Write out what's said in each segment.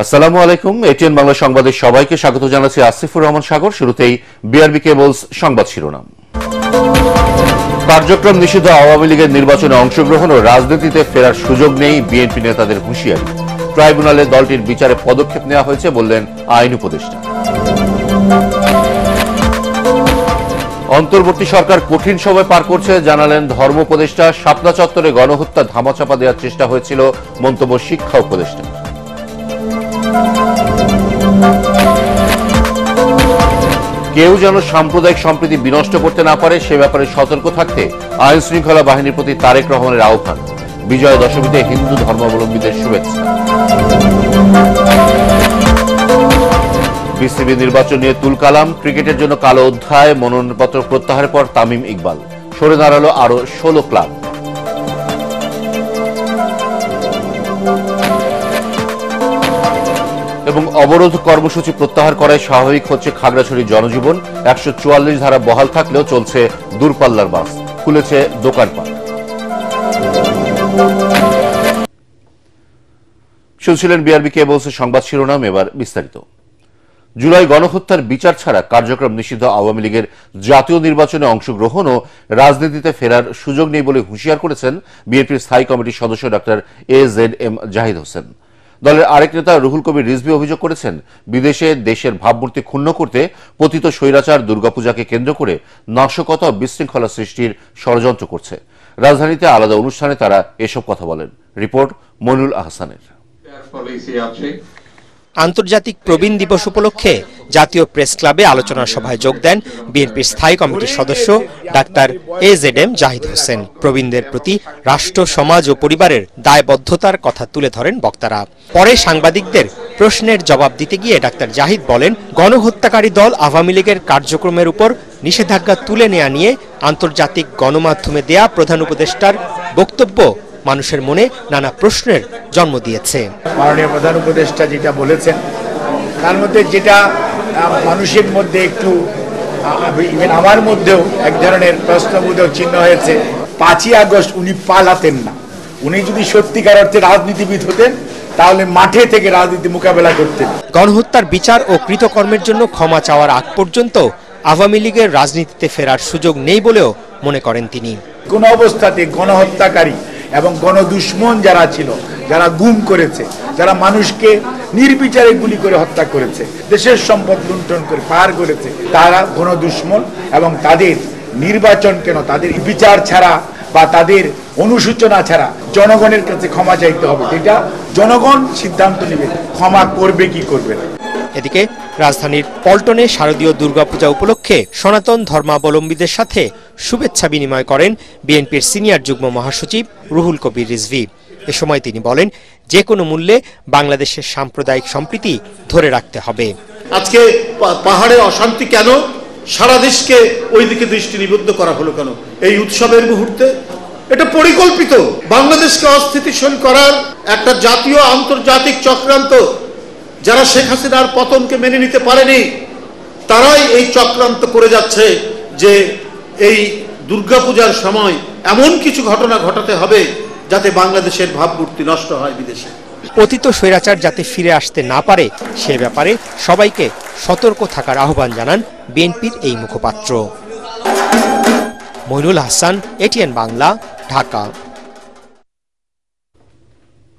আসসালামু আলাইকুম। এটিএন বাংলা সংবাদে সবাইকে স্বাগত জানাচ্ছি আসিফুর রহমান সাগর। শুরুতেই বিআরবি কেবলস সংবাদ শিরোনাম। কার্যক্রম নিষিদ্ধ আওয়ামী লীগের নির্বাচনে অংশগ্রহণ ও রাজনীতিতে ফেরার সুযোগ নেই, বিএনপি নেতাদের হুঁশিয়ারি। ট্রাইব্যুনালে দলটির বিচারে পদক্ষেপ নেওয়া হয়েছে বললেন আইন উপদেষ্টা। অন্তর্বর্তী সরকার কঠিন সময় পার করছে জানালেন ধর্ম উপদেষ্টা। শাপলা চত্বরে গণহত্যা ধামাচাপা দেওয়ার চেষ্টা হয়েছিল, মন্তব্য শিক্ষা উপদেষ্টা। কেউ যেন সাম্প্রদায়িক সম্প্রীতি বিনষ্ট করতে না পারে সে ব্যাপারে সতর্ক থাকতে আইন শৃঙ্খলা বাহিনীর প্রতি তারেক রহমানের আহ্বান। বিজয়া দশমীতে হিন্দু ধর্মাবলম্বীদের শুভেচ্ছা। বিসিবি নির্বাচন নিয়ে তুলকালাম। ক্রিকেটের জন্য কালো অধ্যায়, মনোনয়নপত্র প্রত্যাহারের পর তামিম ইকবাল। সরে দাঁড়ালো আরো 16 ক্লাব। এবং অবরোধ কর্মসূচি প্রত্যাহার করায় স্বাভাবিক হচ্ছে খাগড়াছড়ির জনজীবন। 144 ধারা বহাল থাকলেও চলছে দূরপাল্লার বাস, খুলেছে দোকানপাট। শুনছিলেন বিআরবি কেবলসের সংবাদ শিরোনাম, এবার বিস্তারিত। জুলাই গণহত্যার বিচার ছাড়া কার্যক্রম নিষিদ্ধ আওয়ামী লীগের জাতীয় নির্বাচনে অংশগ্রহণ ও রাজনীতিতে ফেরার সুযোগ নেই বলে হুঁশিয়ার করেছেন বিএনপির স্থায়ী কমিটির সদস্য ডক্টর AZM জাহিদ হোসেন। দলের আরেক নেতা রুহুল কবির রিজভী অভিযোগ করেছেন, বিদেশে দেশের ভাবমূর্তি ক্ষুণ্ণ করতে পতিত স্বৈরাচার দুর্গাপূজাকে কেন্দ্র করে নাশকতা ও বিশৃঙ্খলা সৃষ্টির ষড়যন্ত্র করছে। রাজধানীতে আলাদা অনুষ্ঠানে তারা এসব কথা বলেন। রিপোর্ট মইনুল আহসানের। আন্তর্জাতিক প্রবীণ দিবস উপলক্ষে জাতীয় প্রেস ক্লাবে আলোচনা সভায় যোগ দেন বিএনপির স্থায়ী কমিটির সদস্য ডাক্তার AZM জাহিদ হোসেন। প্রবীণদের প্রতি রাষ্ট্র, সমাজ ও পরিবারের দায়বদ্ধতার কথা তুলে ধরেন বক্তারা। পরে সাংবাদিকদের প্রশ্নের জবাব দিতে গিয়ে ডাক্তার জাহিদ বলেন, গণহত্যাকারী দল আওয়ামী লীগের কার্যক্রমের উপর নিষেধাজ্ঞা তুলে নেওয়া নিয়ে আন্তর্জাতিক গণমাধ্যমে দেয়া প্রধান উপদেষ্টার বক্তব্য মানুষের মনে নানা প্রশ্নের জন্ম দিয়েছে। মাননীয় প্রধান উপদেষ্টা যেটা বলেছেন তার মধ্যে যেটা মানুষের মধ্যে একটু, ইভেন আমার মধ্যেও এক ধরনের প্রশ্নবোধক চিহ্ন হয়েছে। 5ই আগস্ট উনি পালাতেন না। উনি যদি সত্যিকার অর্থে রাজনীতিবিদ হতেন তাহলে মাঠে থেকে রাজনীতি মোকাবেলা করতেন। গণহত্যার বিচার ও কৃতকর্মের জন্য ক্ষমা চাওয়ার আগ পর্যন্ত আওয়ামী লীগের রাজনীতিতে ফেরার সুযোগ নেই বলেও মনে করেন তিনি। কোন অবস্থাতে গণহত্যাকারী এবং গণদুশ্মন যারা ছিল, যারা গুম করেছে, যারা মানুষকে নির্বিচারে গুলি করে হত্যা করেছে, দেশের সম্পদ লুণ্ঠন করে পার করেছে, তারা গণদুশ্মন এবং তাদের নির্বাচন কেন, তাদের বিচার ছাড়া বা তাদের অনুসূচনা ছাড়া জনগণের কাছে ক্ষমা চাইতে হবে। এটা জনগণ সিদ্ধান্ত নেবে ক্ষমা করবে কি করবে না। এদিকে রাজধানীর পল্টনে শারদীয় দুর্গাপূজা উপলক্ষে সনাতন ধর্মাবলম্বীদের সাথে শুভেচ্ছা বিনিময় করেন বিএনপির সিনিয়র যুগ্ম মহাসচিব রুহুল কবির রিজভী। এ সময় তিনি বলেন, যে কোনো মূল্যে বাংলাদেশের সাম্প্রদায়িক সম্প্রীতি ধরে রাখতে হবে। আজকে পাহাড়ে অশান্তি কেন, সারা দেশকে ওই দিকে দৃষ্টি নিবদ্ধ করা হলো কেন এই উৎসবের মুহূর্তে? এটা পরিকল্পিত। বাংলাদেশকে অস্থিতিশীল করার একটা জাতীয় আন্তর্জাতিক চক্রান্ত। যারা শেখ হাসিনার পতনকে মেনে নিতে পারেনি তারাই এই চক্রান্ত করে যাচ্ছে যে এই দুর্গাপূজার সময় এমন কিছু ঘটনা ঘটাতে হবে যাতে বাংলাদেশের ভাবমূর্তি নষ্ট হয় বিদেশে। পতিত স্বৈরাচার যাতে ফিরে আসতে না পারে সে ব্যাপারে সবাইকে সতর্ক থাকার আহ্বান জানান বিএনপির এই মুখপাত্র। মইনুল আহসান, এটিএন বাংলা, ঢাকা।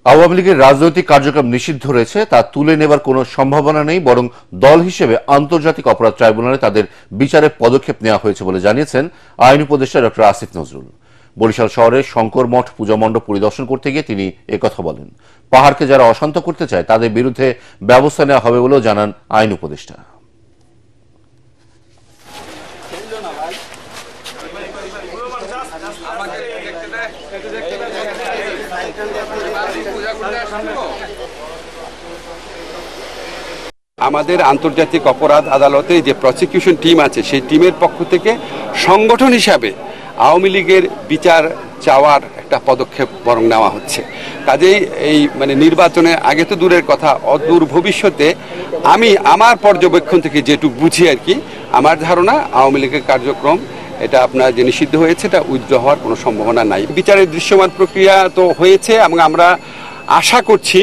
আওয়ামী লীগের রাজনৈতিক কার্যক্রম নিষিদ্ধ রয়েছে, তা তুলে নেবার কোনো সম্ভাবনা নেই, বরং দল হিসেবে আন্তর্জাতিক অপরাধ ট্রাইব্যুনালে তাদের বিচারে পদক্ষেপ নেওয়া হয়েছে বলে জানিয়েছেন আইন উপদেষ্টা ডক্টর আসিফ নজরুল। বরিশাল শহরের শঙ্কর মঠ পূজা মণ্ডপ পরিদর্শন করতে গিয়ে তিনি একথা বলেন। পাহাড়কে যারা অশান্ত করতে চায় তাদের বিরুদ্ধে ব্যবস্থা নেওয়া হবে বলেও জানান আইন উপদেষ্টা। আমাদের আন্তর্জাতিক অপরাধ আদালতে যে প্রসিকিউশন টিম আছে সেই টিমের পক্ষ থেকে সংগঠন হিসাবে আওয়ামী লীগের বিচার চাওয়ার একটা পদক্ষেপ বরং নেওয়া হচ্ছে। কাজেই এই নির্বাচনে আগে তো দূরের কথা, অদূর ভবিষ্যতে আমি আমার পর্যবেক্ষণ থেকে যেটুকু বুঝি আর কি, আমার ধারণা আওয়ামী লীগের কার্যক্রম এটা আপনার যে নিষিদ্ধ হয়েছে এটা উইথড্র হওয়ার কোনো সম্ভাবনা নাই। বিচারের দৃশ্যমান প্রক্রিয়া তো হয়েছে এবং আমরা আশা করছি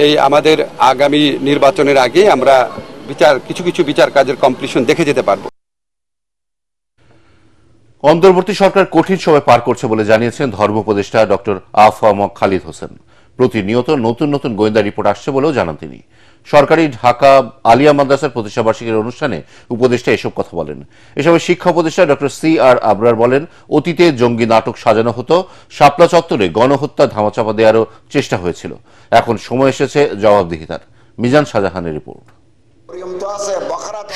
এই আমাদের আগামী নির্বাচনের আগে আমরা কিছু বিচার কাজের কমপ্লিশন দেখে যেতে পারবো। অন্তর্বর্তী সরকার কঠিন সময় পার করছে বলে জানিয়েছেন ধর্ম উপদেষ্টা ডক্টর আফম খালিদ হোসেন। প্রতিনিয়ত নতুন নতুন গোয়েন্দা রিপোর্ট আসছে বলেও জানান তিনি। সরকারি ঢাকা আলিয়া মাদ্রাসার প্রতিষ্ঠাবার্ষিকীর অনুষ্ঠানে উপদেষ্টা এসব কথা বলেন। এসময় শিক্ষা উপদেষ্টা ডক্টর CR আবরার বলেন, অতীতে জঙ্গি নাটক সাজানো হতো, শাপলা চত্বরে গণহত্যা ধামাচাপা দেওয়ারও চেষ্টা হয়েছিল। এখন সময় এসেছে জবাবদিহিতার। মিজান শাহজাহানের রিপোর্ট।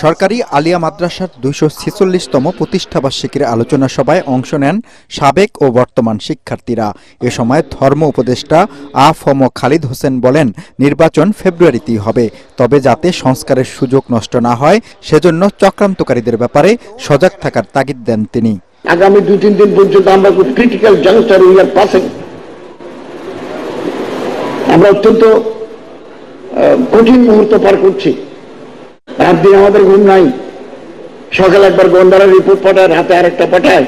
সরকারি আলিয়া মাদ্রাসার 246তম প্রতিষ্ঠাবার্ষিকীর আলোচনা সভায় অংশ নেন সাবেক ও বর্তমান শিক্ষার্থীরা। এ সময় ধর্ম উপদেষ্টা আফম খালিদ হোসেন বলেন, নির্বাচন ফেব্রুয়ারিতেই হবে, তবে যাতে সংস্কারের সুযোগ নষ্ট না হয় সেজন্য চক্রান্তকারীদের ব্যাপারে সজাগ থাকার তাগিদ দেন তিনি। আগামী 2-3 দিন পর্যন্ত আমরা খুব critical junction we are passing. আমরা অত্যন্ত কঠিন মুহূর্ত পার করছি। রাত দিন আমাদের ঘুম নাই। সকালে একবার গোয়েন্দারা রিপোর্ট পাঠায়, রাতে আরেকটা পাঠায়।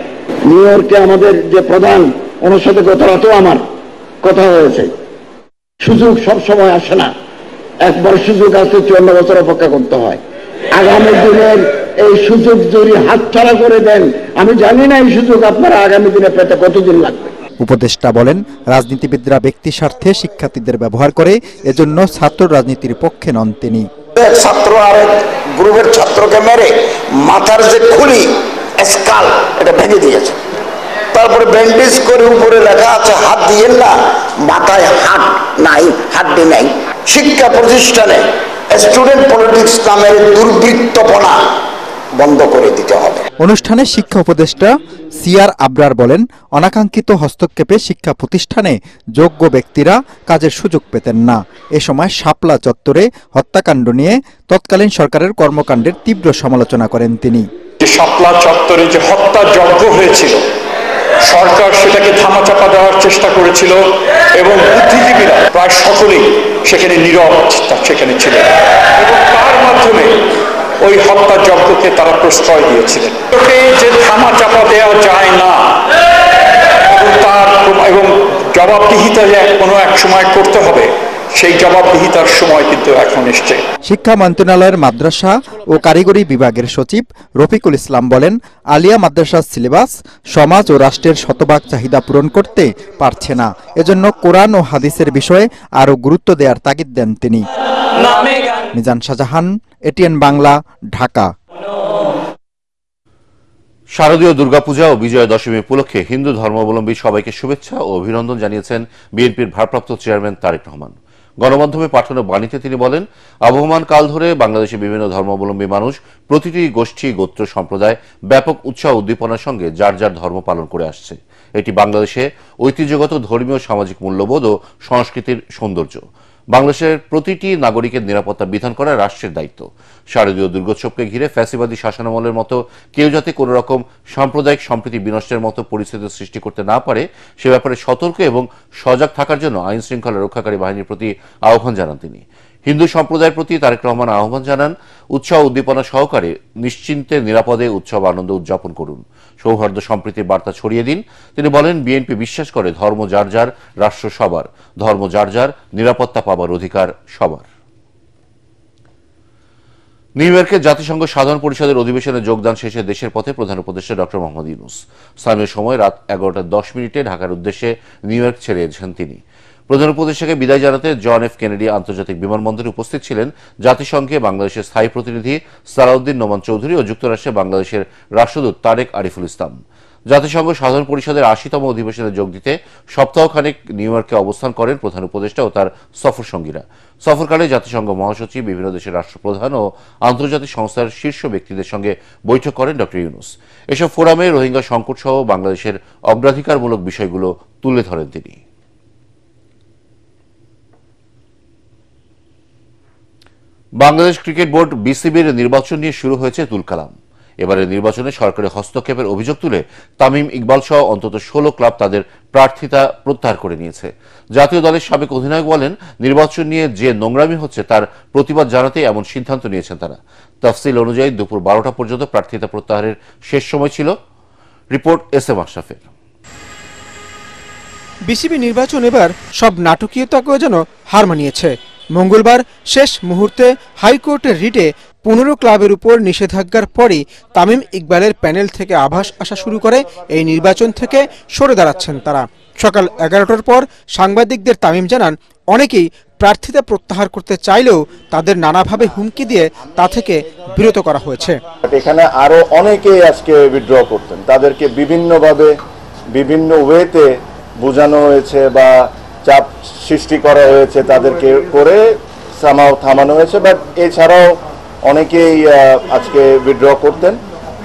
নিউ ইয়র্কে আমাদের যে প্রধান, ওনার সাথে গত রাতেও আমার কথা হয়েছে। সুযোগ সব সময় আসে না, একবার সুযোগ আসতে 54 বছর অপেক্ষা করতে হয়। আগামী দিনের এই সুযোগ যদি হাতছাড়া করে দেন, আমি জানি না এই সুযোগ আপনারা আগামী দিনে পেতে কতদিন লাগবে। উপদেষ্টা বলেন, রাজনীতিবিদরা ব্যক্তি স্বার্থে শিক্ষার্থীদের ব্যবহার করে, এজন্য ছাত্র রাজনীতির পক্ষে নন তিনি। ছাত্র আরেক গ্রুপের ছাত্রকে মেরে মাথার যে খুলি স্কাল এটা ভেঙে দিয়েছে। তারপরে ব্যান্ডেজ করে উপরে লেখা আছে হাত দিয়েন না, মাথায় হাত নাই, হাড্ডি নাই। শিক্ষা প্রতিষ্ঠানে স্টুডেন্ট পলিটিক্স নামের দুর্বৃত্তপনা বন্ধ করে দিতে হবে। অনুষ্ঠানে শিক্ষা উপদেষ্টা CR আবরার বলেন, অনাকাঙ্ক্ষিত হস্তক্ষেপে শিক্ষা প্রতিষ্ঠানে যোগ্য ব্যক্তিরা কাজের সুযোগ পেতেন না। এ সময় শাপলা চত্বরে হত্যাকাণ্ড নিয়ে তৎকালীন সরকারের কর্মকাণ্ডের তীব্র সমালোচনা করেন তিনি। শাপলা চত্বরে যে হত্যাযজ্ঞ হয়েছিল, সরকার সেটাকে ধামাচাপা দেওয়ার চেষ্টা করেছিল এবং বুদ্ধিজীবীরা প্রায় সকলেই সেখানে নীরব সেখানে ছিলেন এবং তার মাধ্যমে ওই হত্যাযজ্ঞকে তারা প্রশ্রয় দিয়েছিলেন। যে ধামাচাপা দেওয়া যায় না এবং জবাবদিহিতা যে কোনো এক সময় করতে হবে, সেই জবাবদিহিতার সময় কিন্তু এখন এসছে। শিক্ষা মন্ত্রণালয়ের মাদ্রাসা ও কারিগরি বিভাগের সচিব রফিকুল ইসলাম বলেন, আলিয়া মাদ্রাসার সিলেবাস সমাজ ও রাষ্ট্রের শতভাগ চাহিদা পূরণ করতে পারছে না। এজন্য কোরআন ও হাদিসের বিষয়ে আরও গুরুত্ব দেওয়ার তাগিদ দেন তিনি। মিজান শাহজাহান, ATN বাংলা, ঢাকা। শারদীয় দুর্গাপূজা ও বিজয়া দশমী উপলক্ষে হিন্দু ধর্মাবলম্বী সবাইকে শুভেচ্ছা ও অভিনন্দন জানিয়েছেন বিএনপির ভারপ্রাপ্ত চেয়ারম্যান তারেক রহমান। গণমাধ্যমে পাঠানো বাণীতে তিনি বলেন, আবহমান কাল ধরে বাংলাদেশে বিভিন্ন ধর্মাবলম্বী মানুষ প্রতিটি গোষ্ঠী, গোত্র, সম্প্রদায় ব্যাপক উৎসাহ উদ্দীপনার সঙ্গে যার যার ধর্ম পালন করে আসছে। এটি বাংলাদেশে ঐতিহ্যগত ধর্মীয় সামাজিক মূল্যবোধ ও সংস্কৃতির সৌন্দর্য। বাংলাদেশের প্রতিটি নাগরিকের নিরাপত্তা বিধান করা রাষ্ট্রের দায়িত্ব। শারদীয় দুর্গোৎসবকে ঘিরে ফ্যাসিবাদী শাসনামলের মতো কেউ যাতে কোনো রকম সাম্প্রদায়িক সম্প্রীতি বিনষ্টের মতো পরিস্থিতি সৃষ্টি করতে না পারে, সে ব্যাপারে সতর্ক এবং সজাগ থাকার জন্য আইন শৃঙ্খলা রক্ষাকারী বাহিনীর প্রতি আহ্বান জানান তিনি। হিন্দু সম্প্রদায়ের প্রতি তারেক রহমান আহ্বান জানান, উৎসাহ উদ্দীপনা সহকারে নিশ্চিন্তে নিরাপদে উৎসব আনন্দ উদযাপন করুন, সৌহার্দ্য সম্প্রীতির বার্তা ছড়িয়ে দিন। তিনি বলেন, বিএনপি বিশ্বাস করে ধর্ম যার যার, রাষ্ট্র সবার, ধর্ম যার যার, নিরাপত্তা পাবার অধিকার সবার। নিউ ইয়র্কে জাতিসংঘ সাধারণ পরিষদের অধিবেশনে যোগদান শেষে দেশের পথে প্রধান উপদেষ্টা ডক্টর মোহাম্মদ ইউনূস। স্থানীয় সময় রাত 11:10 ঢাকার উদ্দেশ্যে নিউ ইয়র্ক ছেড়েছেন তিনি। প্রধান উপদেষ্টাকে বিদায় জানাতে জন এফ কেনেডি আন্তর্জাতিক বিমানবন্দরে উপস্থিত ছিলেন জাতিসংঘে বাংলাদেশের স্থায়ী প্রতিনিধি সালাউদ্দিন নোমান চৌধুরী ও যুক্তরাষ্ট্রে বাংলাদেশের রাষ্ট্রদূত তারেক আরিফুল ইসলাম। জাতিসংঘ সাধারণ পরিষদের 80তম অধিবেশনে যোগ দিতে সপ্তাহখানেক নিউ ইয়র্কে অবস্থান করেন প্রধান উপদেষ্টা ও তার সফর সঙ্গীরা। সফরকালে জাতিসংঘ মহাসচিব, বিভিন্ন দেশের রাষ্ট্রপ্রধান ও আন্তর্জাতিক সংস্থার শীর্ষ ব্যক্তিদের সঙ্গে বৈঠক করেন ডক্টর ইউনূস। এসব ফোরামে রোহিঙ্গা সংকট সহ বাংলাদেশের অগ্রাধিকারমূলক বিষয়গুলো তুলে ধরেন তিনি। বাংলাদেশ ক্রিকেট বোর্ড BCBর নির্বাচন নিয়ে শুরু হয়েছে তুলকালাম। এবারের নির্বাচনে সরকারি হস্তক্ষেপের অভিযোগ তুলে তামিম ইকবাল সহ অন্তত 16 ক্লাব তাদের প্রার্থিতা প্রত্যাহার করে নিয়েছে। জাতীয় দলের সাবেক অধিনায়ক বলেন, নির্বাচন নিয়ে যে নোংরামি হচ্ছে তার প্রতিবাদ জানাতে এমন সিদ্ধান্ত নিয়েছেন তারা। তফসিল অনুযায়ী দুপুর 12টা পর্যন্ত প্রার্থিতা প্রত্যাহারের শেষ সময় ছিল। Report SM আশরাফের। বিসিবি নির্বাচন এবার সব নাটকীয়তাকেও যেন হার মানিয়েছে। মঙ্গলবার শেষ মুহূর্তে হাইকোর্টের রিটে 15 ক্লাবের উপর নিষেধাজ্ঞার পরই তামিম ইকবালের প্যানেল থেকে আভাস আসা শুরু করে এই নির্বাচন থেকে সরে দাঁড়াচ্ছেন তারা। সকাল 11টার পর সাংবাদিকদের তামিম জানান, অনেকেই প্রার্থিতা প্রত্যাহার করতে চাইলেও তাদের নানাভাবে হুমকি দিয়ে তা থেকে বিরত করা হয়েছে। এখানে আরো অনেকেই আজকে উইথড্র করতেন, তাদেরকে বিভিন্নভাবে বিভিন্ন ওয়েতে বোঝানো হয়েছে বা চাপ সৃষ্টি করা হয়েছে, তাদেরকে করে থামানো হয়েছে। বাট এছাড়াও অনেকেই আজকে উইথড্র করতেন।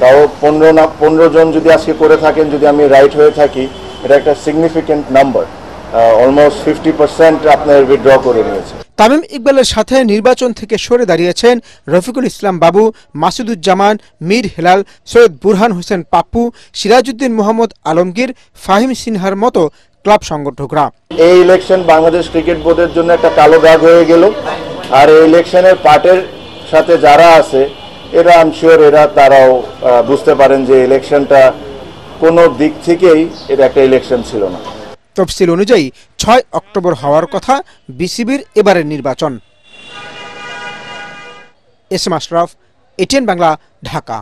তাও 15 জন যদি আজকে করে থাকেন, যদি আমি রাইট হয়ে থাকি, এটা একটা সিগনিফিকেন্ট নাম্বার। অলমোস্ট 50% আপনার উইথড্র করে নিয়েছে। তামিম ইকবালের সাথে নির্বাচন থেকে সরে দাঁড়িয়েছেন রফিকুল ইসলাম বাবু, মাসুদুজ্জামান, মীর হেলাল, সৈয়দ বুরহান হোসেন পাপ্পু, সিরাজউদ্দিন মোহাম্মদ আলমগীর, ফাহিম সিনহার মতো ক্লাব সংগঠকরা। এই ইলেকশন বাংলাদেশ ক্রিকেট বোর্ডের জন্য একটা কালো দাগ হয়ে গেল। আর এই ইলেকশনের পার্টের সাথে যারা আছে, এরা আই এম শিওর তারাও বুঝতে পারেন যে ইলেকশনটা কোনো দিক থেকেই এটা একটা ইলেকশন ছিল না। তফসিল অনুযায়ী 6 অক্টোবর হওয়ার কথা বিসিবির এবারের নির্বাচন। SM Ashraf, ATN Bangla, Dhaka.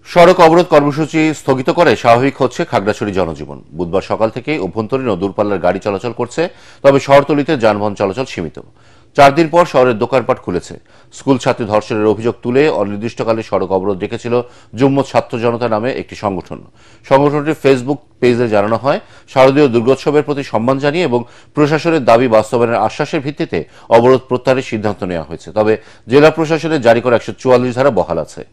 সড়ক অবরোধ কর্মসূচি স্থগিত করে স্বাভাবিক হচ্ছে খাগড়াছড়ি জনজীবন। বুধবার সকাল থেকে অভ্যন্তরীণ ও দূরপাল্লার গাড়ি চলাচল করছে, তবে শহরতলিতে যানবাহন চলাচল সীমিত। 4 দিন পর শহরের দোকানপাট খুলেছে। স্কুল ছাত্রী ধর্ষণের অভিযোগ তুলে অনির্দিষ্টকালে সড়ক অবরোধ রেখেছিল যুম্মত ছাত্র জনতা নামে একটি সংগঠন। সংগঠনটির ফেসবুক পেজে জানানো হয়, শারদীয় দুর্গোৎসবের প্রতি সম্মান জানিয়ে এবং প্রশাসনের দাবি বাস্তবায়নের আশ্বাসের ভিত্তিতে অবরোধ প্রত্যাহারের সিদ্ধান্ত নেওয়া হয়েছে। তবে জেলা প্রশাসনের জারি করা 144 ধারা বহাল আছে।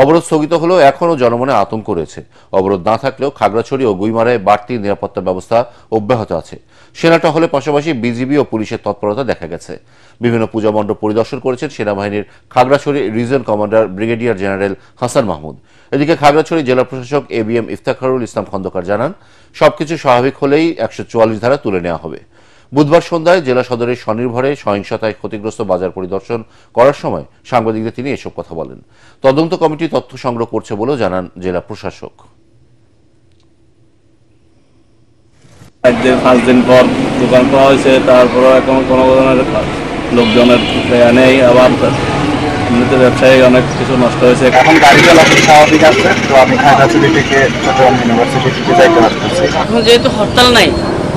অবরোধ স্থগিত হলেও এখনও জনমনে আতঙ্ক রয়েছে। অবরোধ না থাকলেও খাগড়াছড়ি ও গুইমারায় বাড়তি নিরাপত্তা ব্যবস্থা অব্যাহত আছে। সেনা টহলের পাশাপাশি বিজিবি ও পুলিশের তৎপরতা দেখা গেছে। বিভিন্ন পূজা মণ্ডপ পরিদর্শন করেছেন সেনাবাহিনীর Khagrachari region commander brigadier general Hasan Mahmud. এদিকে খাগড়াছড়ি জেলা প্রশাসক ABM ইফতেখারুল ইসলাম খন্দকার জানান, সবকিছু স্বাভাবিক হলেই 144 ধারা তুলে নেওয়া হবে। বুধবার সন্ধ্যায় জেলা সদরের স্বনির্ভরে সহিংসতায় ক্ষতিগ্রস্ত বাজার পরিদর্শন করার সময় সাংবাদিকদের তিনি এসব কথা বলেন। তদন্ত কমিটি তথ্য সংগ্রহ করছে বলেও জানান জেলা প্রশাসক। 5 দিন পর দোকান পাওয়া হয়েছে, তারপরে এখন কোনো ধরনের লোকজনের নেই। আবার এমনিতে ব্যবসায়ী অনেক কিছু নষ্ট হয়েছে। এখন গাড়ি চলাচল স্বাভাবিক আছে। তো আমি খাগড়াছড়ি থেকে চট্টগ্রাম ইউনিভার্সিটি থেকে যাইতে পারতেছি। এখন যেহেতু হরতাল নাই,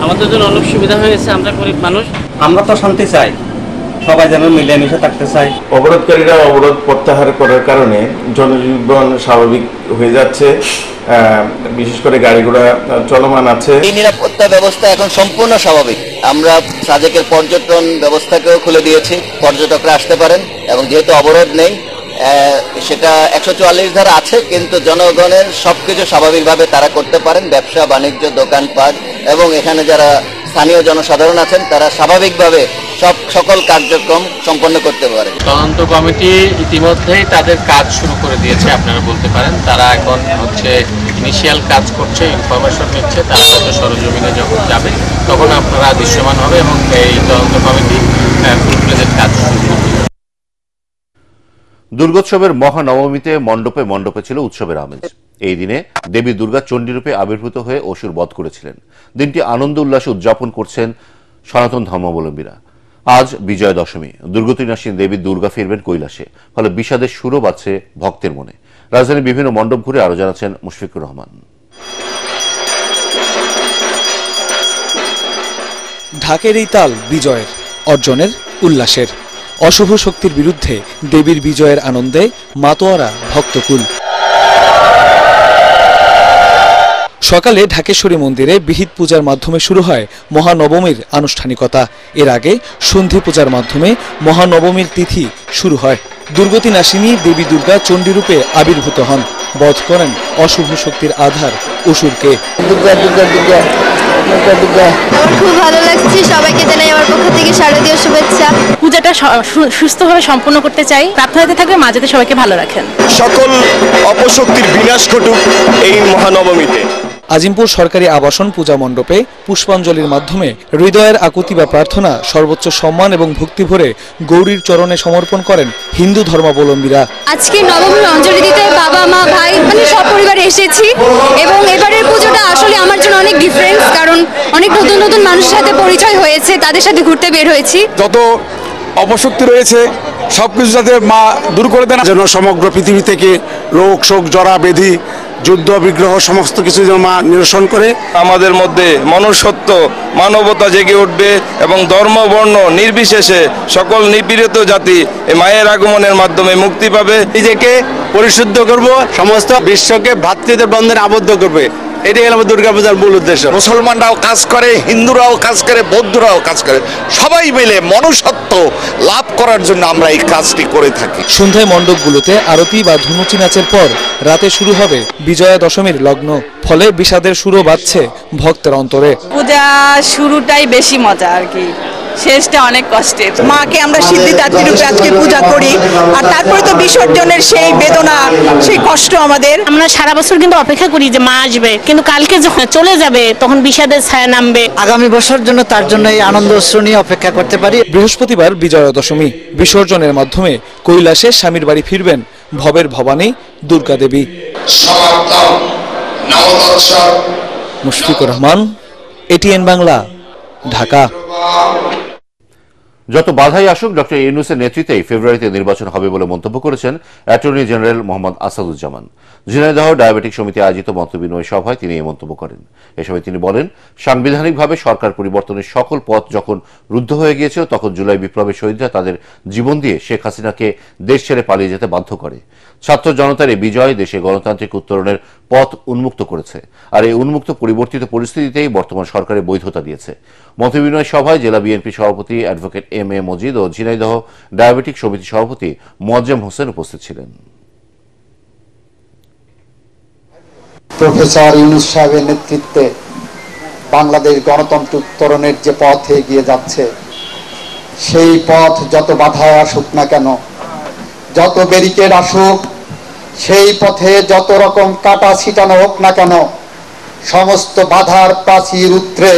আমাদের জন্য অনেক সুবিধা হয়েছে। আমরা গরিব মানুষ, আমরা তো শান্তি চাই, সবাই যেন মিলেমিশে থাকতে চাই। অবরোধকারীরা অবরোধ প্রত্যাহার করার কারণে জনজীবন স্বাভাবিক হয়ে যাচ্ছে। বিশেষ করে গাড়ি ঘোড়া চলমান আছে। এই নিরাপত্তা ব্যবস্থা এখন সম্পূর্ণ স্বাভাবিক। আমরা সাজেকের পর্যটন ব্যবস্থাকেও খুলে দিয়েছি, পর্যটকরা আসতে পারেন। এবং যেহেতু অবরোধ নেই, সেটা 144 ধারা আছে, কিন্তু জনগণের সবকিছু স্বাভাবিকভাবে তারা করতে পারেন। ব্যবসা বাণিজ্য, দোকানপাট এবং এখানে যারা স্থানীয় জনসাধারণ আছেন, তারা স্বাভাবিকভাবে সকল কার্যক্রম সম্পন্ন করতে পারে। তদন্ত কমিটি ইতিমধ্যেই তাদের কাজ শুরু করে দিয়েছে, আপনারা বলতে পারেন। তারা এখন ইনিশিয়াল কাজ করছে, ইনফরমেশন নিচ্ছে। তারা হয়তো সরজমিনে যখন যাবে তখন আপনারা দৃশ্যমান হবে এবং এই তদন্ত কমিটি ফুল ফ্লেজেড কাজ শুরু করবে। দুর্গোৎসবের মহানবমীতে মণ্ডপে মণ্ডপে ছিল উৎসবের আমেজ। এই দিনে দেবী দুর্গা চণ্ডীরূপে আবির্ভূত হয়ে অসুর বধ করেছিলেন। দিনটি আনন্দ উল্লাসে উদযাপন করছেন সনাতন ধর্মাবলম্বীরা। আজ বিজয়া দশমী, দুর্গতিনাশিনী দেবী দুর্গা ফিরবেন কৈলাসে, ফলে বিষাদের সুরও বাজছে ভক্তের মনে। রাজধানীর বিভিন্ন মণ্ডপ ঘুরে আরো জানাচ্ছেন মুশফিকুর রহমান। ঢাকের এই তাল বিজয়ের, অর্জনের, উল্লাসের। অশুভ শক্তির বিরুদ্ধে দেবীর বিজয়ের আনন্দে মাতোয়ারা ভক্তকুল। সকালে ঢাকেশ্বরী মন্দিরে বিহিত পূজার মাধ্যমে শুরু হয় মহানবমীর আনুষ্ঠানিকতা। এর আগে সন্ধি পূজার মাধ্যমে মহানবমীর তিথি শুরু হয়। দুর্গতিনাশিনী দেবী দুর্গা চণ্ডীরূপে আবির্ভূত হন, বধ করেন অশুভ শক্তির আধার অসুরকে। খুব ভালো লাগছে, সবাইকে জানাই আমার পক্ষ থেকে শারদীয় শুভেচ্ছা। পূজাটা সুস্থভাবে সম্পন্ন করতে চাই। প্রার্থনাতে থাকবে মা যাতে সবাইকে ভালো রাখেন। সকল অপশক্তির বিনাশ ঘটুক এই মহানবমীতে। আজিমপুর সরকারি আবাসন পূজা মণ্ডপে পুষ্পাঞ্জলির মাধ্যমে হৃদয়ের আকুতি বা প্রার্থনা সর্বোচ্চ সম্মান এবং ভক্তি ভরে গৌরীর চরণে সমর্পণ করেন হিন্দু ধর্মাবলম্বীরা। আজকে নবমীর অঞ্জলি দিতে বাবা মা ভাই সব পরিবারে এসেছি এবং এবারের পুজোটা আসলে আমার জন্য অনেক ডিফারেন্স, কারণ অনেক নতুন নতুন মানুষের সাথে পরিচয় হয়েছে, তাদের সাথে ঘুরতে বের হয়েছি। যত অপশক্তি রয়েছে সবকিছু যাতে মা দূর করে দেন, যেন সমগ্র পৃথিবী থেকে রোগ শোক জরা ব্যাধি যুদ্ধ বিগ্রহ সমস্ত কিছু যেন মা নিরসন করে আমাদের মধ্যে মনুষ্যত্ব মানবতা জেগে উঠবে এবং ধর্ম বর্ণ নির্বিশেষে সকল নিপীড়িত জাতি এই মায়ের আগমনের মাধ্যমে মুক্তি পাবে। নিজেকে পরিশুদ্ধ করব, সমস্ত বিশ্বকে ভ্রাতৃত্বের বন্ধনে আবদ্ধ করবে, এটাই হলো দুর্গাপূজার মূল উদ্দেশ্য। মুসলমানরাও কাজ করে, হিন্দুরাও কাজ করে, বৌদ্ধরাও কাজ করে, সবাই মিলে মনুষ্যত্ব লাভ করার জন্য আমরা এই কাজটি করে থাকি। সন্ধ্যায় মণ্ডপগুলোতে আরতি বা ধুনুচি নাচের পর রাতে শুরু হবে বিজয়া দশমীর লগ্ন, ফলে বিষাদের সুরও বাজছে ভক্তের অন্তরে। পূজা শুরুটাই বেশি মজা আর কি, শেষটা অনেক কষ্টের। মাকে আমরা সিদ্ধিদাত্রী রূপে আজকে পূজা করি, আর তারপরে তো বিসর্জনের সেই বেদনা, সেই কষ্ট আমাদের। আমরা সারা বছর কিন্তু অপেক্ষা করি যে মা আসবে, কিন্তু কালকে যখন চলে যাবে তখন বিষাদের ছায়া নামবে। আগামী বছর জন্য তার জন্য এই আনন্দ উৎসব নিয়ে অপেক্ষা করতে পারি। বৃহস্পতিবার বিজয়া দশমী, বিসর্জনের মাধ্যমে কৈলাসে স্বামীর বাড়ি ফিরবেন ভবের ভবানী দুর্গা দেবী। মুশফিকুর রহমান, এটিএন বাংলা, ঢাকা। যত বাধাই আসুক ডক্টর ইউনূসের নেতৃত্বেই ফেব্রুয়ারিতে নির্বাচন হবে বলে মন্তব্য করেছেন attorney general Mohammad Asaduzzaman. Jhenaidah diabetic সমিতি আয়োজিত মতবিনিময় সভায় তিনি এই মন্তব্য করেন। এ সময় তিনি বলেন, সাংবিধানিকভাবে সরকার পরিবর্তনের সকল পথ যখন রুদ্ধ হয়ে গিয়েছিল, তখন জুলাই বিপ্লবের শহীদরা তাদের জীবন দিয়ে শেখ হাসিনাকে দেশ ছেড়ে পালিয়ে যেতে বাধ্য করে। ছাত্র জনতার এই বিজয় দেশে গণতান্ত্রিক উত্তরণের পথ উন্মুক্ত করেছে, আর এই উন্মুক্ত পরিবর্তিত পরিস্থিতিতেই বর্তমান সরকারের বৈধতা দিয়েছে। মতবিনিময় সভায় জেলা বিএনপি সভাপতি advocate M A Majid O Jhenaidah diabetic সমিতি সভাপতি মোয়াজ্জেম হোসেন উপস্থিত ছিলেন। প্রফেসর ইউনূস সাহেবের নেতৃত্বে বাংলাদেশ গণতন্ত্র উত্তরণের যে পথ এগিয়ে যাচ্ছে, সেই পথ যত বাধায় আসুক না কেন, যত ব্যারিকেড আসুক, সেই পথে যত রকম কাটা ছিটানো হোক না কেন, সমস্ত বাধার প্রাচীর উত্তরে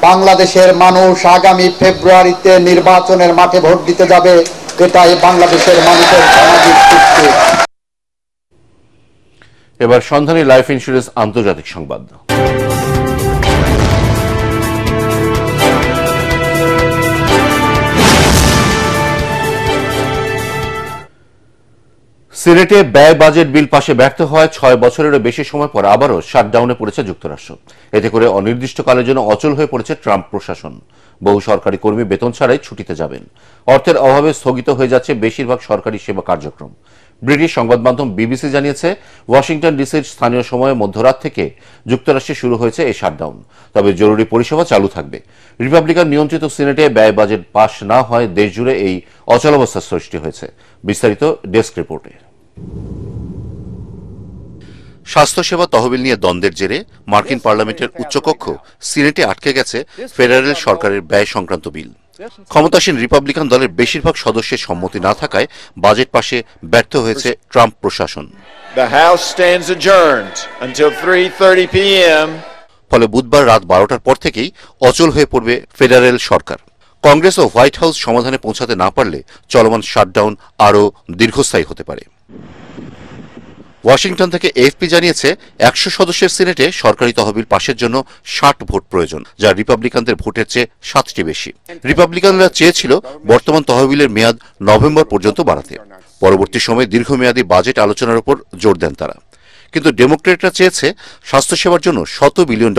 বাংলাদেশের মানুষ আগামী ফেব্রুয়ারিতে নির্বাচনের মাঠে ভোট দিতে যাবে। এটাই বাংলাদেশের মানুষের সামাজিক চুক্তি। এবার সন্ধানী লাইফ ইন্স্যুরেন্স আন্তর্জাতিক সংবাদ। সিনেটে ব্যয় বাজেট বিল পাশে ব্যর্থ হওয়ায় 6 বছরেরও বেশি সময় পর আবারও শাটডাউনে পড়েছে যুক্তরাষ্ট্র। এতে করে অনির্দিষ্টকালের জন্য অচল হয়ে পড়েছে ট্রাম্প প্রশাসন। বহু সরকারি কর্মী বেতন ছাড়াই ছুটিতে যাবেন। অর্থের অভাবে স্থগিত হয়ে যাচ্ছে বেশিরভাগ সরকারি সেবা কার্যক্রম। ব্রিটিশ সংবাদ মাধ্যম বিবিসি জানিয়েছে, ওয়াশিংটন ডিসির স্থানীয় সময়ে মধ্যরাত থেকে যুক্তরাষ্ট্রে শুরু হয়েছে এই শাটডাউন। তবে জরুরি পরিষেবা চালু থাকবে। রিপাবলিকান নিয়ন্ত্রিত সিনেটে ব্যয় বাজেট পাশ না হয় দেশজুড়ে এই অচলাবস্থার সৃষ্টি হয়েছে। বিস্তারিত ডেস্ক রিপোর্টে। স্বাস্থ্যসেবা তহবিল নিয়ে দ্বন্দ্বের জেরে মার্কিন পার্লামেন্টের উচ্চকক্ষ সিনেটে আটকে গেছে ফেডারেল সরকারের ব্যয় সংক্রান্ত বিল। ক্ষমতাসীন রিপাবলিকান দলের বেশিরভাগ সদস্যের সম্মতি না থাকায় বাজেট পাশে ব্যর্থ হয়েছে ট্রাম্প প্রশাসন। ফলে বুধবার রাত 12টার পর থেকেই অচল হয়ে পড়বে ফেডারেল সরকার। কংগ্রেস ও হোয়াইট হাউস সমাধানে পৌঁছাতে না পারলে চলমান শাটডাউন আরও দীর্ঘস্থায়ী হতে পারে। ওয়াশিংটন থেকে এএফপি জানিয়েছে, 100 সদস্যের সিনেটে সরকারি তহবিল পাশের জন্য 60 ভোট প্রয়োজন, যা রিপাবলিকানদের ভোটের চেয়ে 7টি বেশি। রিপাবলিকানরা চেয়েছিল বর্তমান তহবিলের মেয়াদ নভেম্বর পর্যন্ত বাড়াতে। পরবর্তী সময়ে দীর্ঘমেয়াদী বাজেট আলোচনার উপর জোর দেন তারা। কিন্তু ডেমোক্রেটরা চেয়েছে স্বাস্থ্যসেবার জন্য $100 বিলিয়ন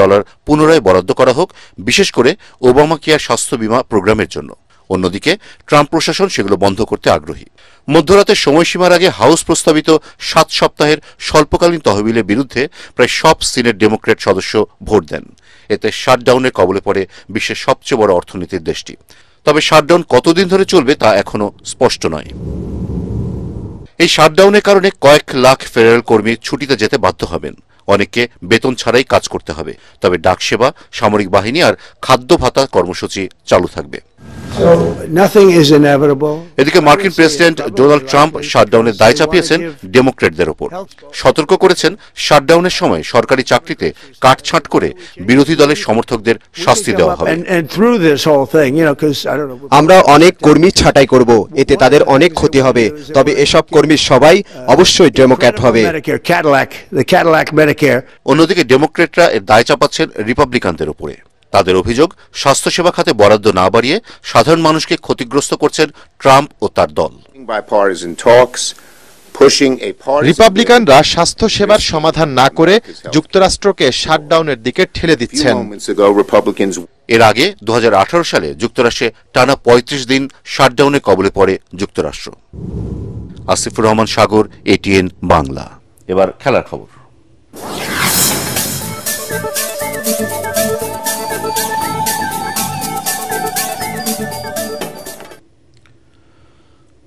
পুনরায় বরাদ্দ করা হোক, বিশেষ করে ওবামা কেয়ার স্বাস্থ্য বীমা প্রোগ্রামের জন্য। অন্যদিকে ট্রাম্প প্রশাসন সেগুলো বন্ধ করতে আগ্রহী। মধ্যরাতের সময়সীমার আগে হাউস প্রস্তাবিত 7 সপ্তাহের স্বল্পকালীন তহবিলের বিরুদ্ধে প্রায় সব সিনেট ডেমোক্রেট সদস্য ভোট দেন। এতে শাটডাউনের কবলে পড়ে বিশ্বের সবচেয়ে বড় অর্থনীতির দেশটি। তবে শাটডাউন কতদিন ধরে চলবে তা এখনো স্পষ্ট নয়। এই শাটডাউনের কারণে কয়েক লাখ ফেডারেল কর্মী ছুটিতে যেতে বাধ্য হবেন। অনেককে বেতন ছাড়াই কাজ করতে হবে। তবে ডাকসেবা, সামরিক বাহিনী আর খাদ্য ভাতা কর্মসূচি চালু থাকবে। এদিকে মার্কিন প্রেসিডেন্ট ডোনাল্ড ট্রাম্প শাটডাউনের দায় চাপিয়েছেন ডেমোক্র্যাটদের ওপর। সতর্ক করেছেন শাটডাউনের সময় সরকারি চাকরিতে কাটছাঁট করে বিরোধী দলের সমর্থকদের শাস্তি দেওয়া হবে। আমরা অনেক কর্মী ছাঁটাই করব, এতে তাদের অনেক ক্ষতি হবে, তবে এসব কর্মী সবাই অবশ্যই ডেমোক্র্যাট হবে। অন্যদিকে ডেমোক্র্যাটরা এর দায় চাপাচ্ছেন রিপাবলিকানদের উপরে। তাদের অভিযোগ, স্বাস্থ্যসেবা খাতে বরাদ্দ না বাড়িয়ে সাধারণ মানুষকে ক্ষতিগ্রস্ত করছেন ট্রাম্প ও তার দল। রিপাবলিকানরা স্বাস্থ্যসেবার সমাধান না করে যুক্তরাষ্ট্রকে শাটডাউনের দিকে ঠেলে দিচ্ছেন। এর আগে 2018 সালে যুক্তরাষ্ট্রে টানা 35 দিন শাটডাউনের কবলে পড়ে যুক্তরাষ্ট্র। আসিফুর রহমান সাগর, ATN বাংলা। এবার খেলার খবর।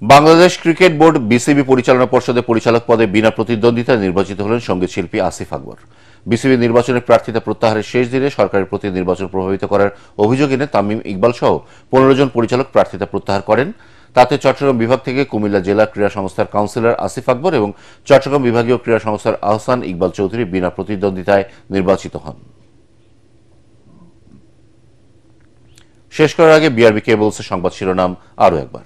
বাংলাদেশ ক্রিকেট বোর্ড বিসিবি পরিচালনা পর্ষদের পরিচালক পদে বিনা প্রতিদ্বন্দ্বিতায় নির্বাচিত হলেন সঙ্গীত শিল্পী আসিফ আকবর। বিসিবি নির্বাচনের প্রার্থিতা প্রত্যাহারের শেষ দিনে সরকারের প্রতি নির্বাচন প্রভাবিত করার অভিযোগ এনে তামিম ইকবাল সহ 15 জন পরিচালক প্রার্থিতা প্রত্যাহার করেন। তাতে চট্টগ্রাম বিভাগ থেকে কুমিল্লা জেলা ক্রীড়া সংস্থার কাউন্সিলর আসিফ আকবর এবং চট্টগ্রাম বিভাগীয় ক্রীড়া সংস্থার আহসান ইকবাল চৌধুরী বিনা প্রতিদ্বন্দ্বিতায় নির্বাচিত হন। শেষ করার আগে বিআরবি কেবলসের সংবাদ শিরোনাম আরও একবার।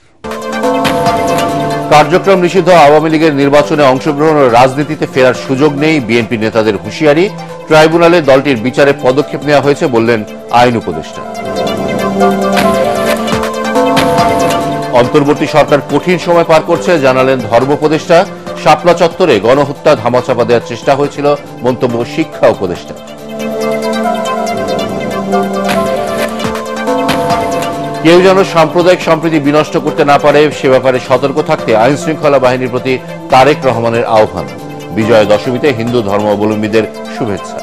কার্যক্রম নিষিদ্ধ আওয়ামী লীগের নির্বাচনে অংশগ্রহণ ও রাজনীতিতে ফেরার সুযোগ নেই, বিএনপি নেতাদের হুঁশিয়ারি। ট্রাইব্যুনালে দলটির বিচারে পদক্ষেপ নেওয়া হয়েছে বললেন আইন উপদেষ্টা। অন্তর্বর্তী সরকার কঠিন সময় পার করছে জানালেন ধর্ম উপদেষ্টা। শাপলা চত্বরে গণহত্যা ধামাচাপা দেওয়ার চেষ্টা হয়েছিল, মন্তব্য শিক্ষা উপদেষ্টা। কেউ যেন সাম্প্রদায়িক সম্প্রীতি বিনষ্ট করতে না পারে সে ব্যাপারে সতর্ক থাকতে আইন শৃঙ্খলা বাহিনীর প্রতি তারেক রহমানের আহ্বান। বিজয়া দশমীতে হিন্দু ধর্মাবলম্বীদের শুভেচ্ছা।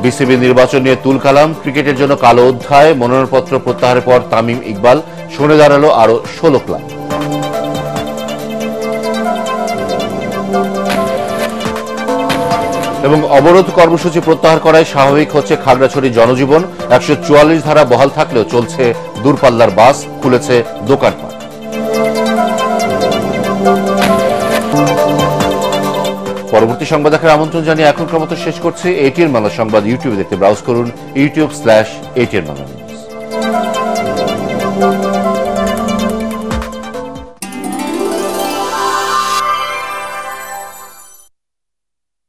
বিসিবি নির্বাচন নিয়ে তুলকালাম, ক্রিকেটের জন্য কালো অধ্যায়। মনোনয়নপত্র প্রত্যাহারের পর তামিম ইকবাল, শুনে দাঁড়ালো আরো 16 ক্লাব। এবং অবরোধ কর্মসূচি প্রত্যাহার করায় স্বাভাবিক হচ্ছে খাগড়াছড়ি জনজীবন। 144 ধারা বহাল থাকলেও চলছে দূরপাল্লার বাস, খুলেছে দোকানপাট। পরবর্তী সংবাদ দেখার আমন্ত্রণ জানিয়ে এখনকার মতো শেষ করছি। ATN বাংলা সংবাদ ইউটিউবে দেখতে ব্রাউজ করুন youtube/ATN বাংলা।